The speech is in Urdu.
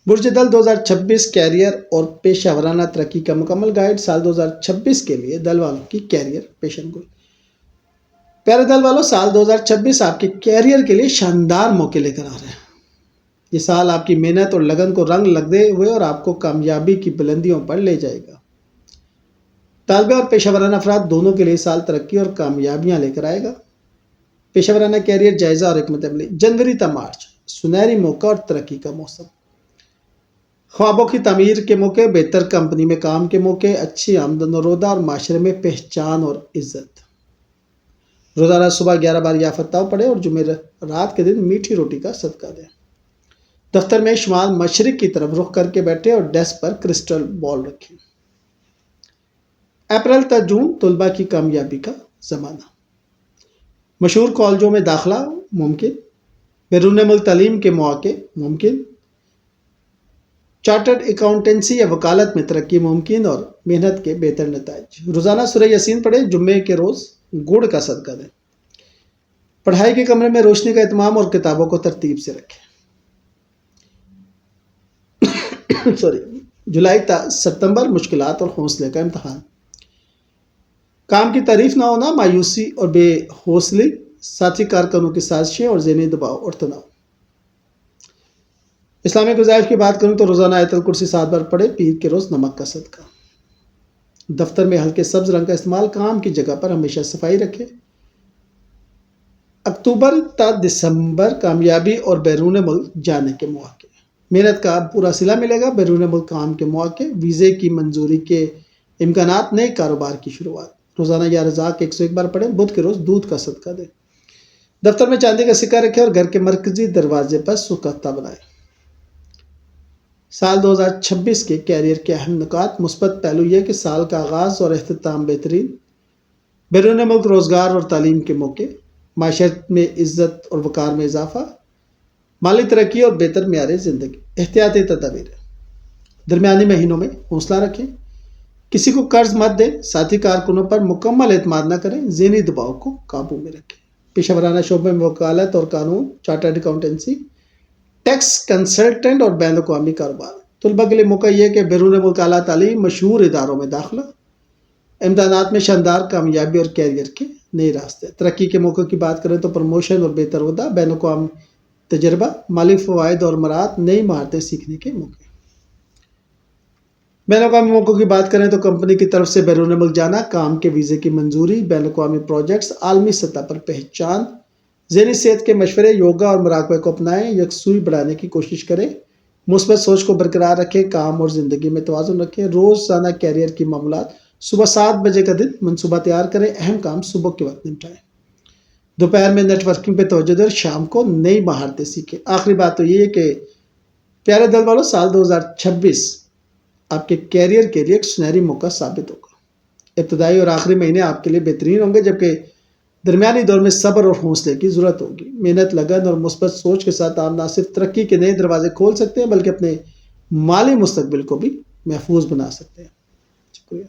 برج دل 2026 کیریئر اور پیشہ ورانہ ترقی کا مکمل گائیڈ سال 2026 کے لیے دل والوں کی کیریئر پیشن گوئی۔ پیارے دل والوں، سال 2026 آپ کے کیریئر کے لیے شاندار موقع لے کر آ رہے ہیں۔ یہ سال آپ کی محنت اور لگن کو رنگ لگتے ہوئے اور آپ کو کامیابی کی بلندیوں پر لے جائے گا۔ طالبہ اور پیشہ ورانہ افراد دونوں کے لیے سال ترقی اور کامیابیاں لے کر آئے گا۔ پیشہ ورانہ کیریئر جائزہ اور حکمت عملی۔ جنوری تا مارچ سنہری موقع اور ترقی کا موسم۔ خوابوں کی تعمیر کے موقع، بہتر کمپنی میں کام کے موقع، اچھی آمدن و روزہ اور معاشرے میں پہچان اور عزت۔ روزانہ صبح 11 بار یا فتح پڑھیں اور جمعرات کے دن میٹھی روٹی کا صدقہ دیں۔ دفتر میں شمال مشرق کی طرف رخ کر کے بیٹھیں اور ڈیسک پر کرسٹل بال رکھیں۔ اپریل تا جون طلبہ کی کامیابی کا زمانہ۔ مشہور کالجوں میں داخلہ ممکن، بیرون ملک تعلیم کے مواقع ممکن، چارٹرڈ اکاؤنٹنسی یا وکالت میں ترقی ممکن اور محنت کے بہتر نتائج۔ روزانہ سورہ یاسین پڑھیں، جمعے کے روز گڑ کا صدقہ دیں۔ پڑھائی کے کمرے میں روشنی کا اہتمام اور کتابوں کو ترتیب سے رکھیں۔ جولائی تا ستمبر مشکلات اور حوصلے کا امتحان۔ کام کی تعریف نہ ہونا، مایوسی اور بے حوصلے، ساتھی کارکنوں کی سازشیں اور ذہنی دباؤ اور تناؤ۔ اسلامی وظائف کی بات کروں تو روزانہ آیت الکرسی 7 بار پڑھیں، پیر کے روز نمک کا صدقہ۔ دفتر میں ہلکے سبز رنگ کا استعمال، کام کی جگہ پر ہمیشہ صفائی رکھیں۔ اکتوبر تا دسمبر کامیابی اور بیرون ملک جانے کے مواقع۔ محنت کا پورا صلہ ملے گا، بیرون ملک کام کے مواقع، ویزے کی منظوری کے امکانات، نئے کاروبار کی شروعات۔ روزانہ یا رزاق 101 بار پڑھیں، بدھ کے روز دودھ کا صدقہ دیں۔ دفتر میں چاندی کا سکہ رکھیں اور گھر کے مرکزی دروازے پر سکھتا بنائیں۔ سال 2026 کے کیریئر کے اہم نکات۔ مثبت پہلو یہ کہ سال کا آغاز اور اختتام بہترین، بیرون ملک روزگار اور تعلیم کے موقع، معیشت میں عزت اور وقار میں اضافہ، مالی ترقی اور بہتر معیار زندگی۔ احتیاطی تدابیر۔ درمیانی مہینوں میں حوصلہ رکھیں، کسی کو قرض مت دیں، ساتھی کارکنوں پر مکمل اعتماد نہ کریں، ذہنی دباؤ کو قابو میں رکھیں۔ پیشہ ورانہ شعبے میں وکالت اور قانون، چارٹرڈ اکاؤنٹنسی، ٹیکس کنسلٹنٹ اور بین الاقوامی کاروبار۔ طلبہ کے لیے موقع یہ کہ بیرون ملک اعلیٰ تعلیم، مشہور اداروں میں داخلہ، امتحانات میں شاندار کامیابی اور کیریئر کے نئے راستے۔ ترقی کے موقع کی بات کریں تو پروموشن اور بہتر عہدہ، بین الاقوامی تجربہ، مالی فوائد اور مہارات، نئی مہارتیں سیکھنے کے موقع۔ بین الاقوامی موقعوں کی بات کریں تو کمپنی کی طرف سے بیرون ملک جانا، کام کے ویزے کی منظوری، بین الاقوامی پروجیکٹس، عالمی سطح پر پہچان، ذہنی صحت کے مشورے، یوگا اور مراقبہ کو اپنائیں، یکسوئی بڑھانے کی کوشش کریں، مثبت سوچ کو برقرار رکھیں، کام اور زندگی میں توازن رکھیں۔ روزانہ کیریئر کی معاملات، صبح 7 بجے کا دن منصوبہ تیار کریں، اہم کام صبح کے وقت نمٹائیں۔ دوپہر میں نیٹ ورکنگ پہ توجہ دیں اور شام کو نئی مہارتیں سیکھیں۔ آخری بات تو یہ ہے کہ پیارے دل والوں، سال 2026 آپ کے کیریئر کے لیے ایک سنہری موقع ثابت ہوگا۔ ابتدائی اور آخری مہینے آپ کے لیے بہترین ہوں گے، جبکہ درمیانی دور میں صبر اور حوصلے کی ضرورت ہوگی۔ محنت، لگن اور مثبت سوچ کے ساتھ آپ نہ صرف ترقی کے نئے دروازے کھول سکتے ہیں بلکہ اپنے مالی مستقبل کو بھی محفوظ بنا سکتے ہیں۔ شکریہ۔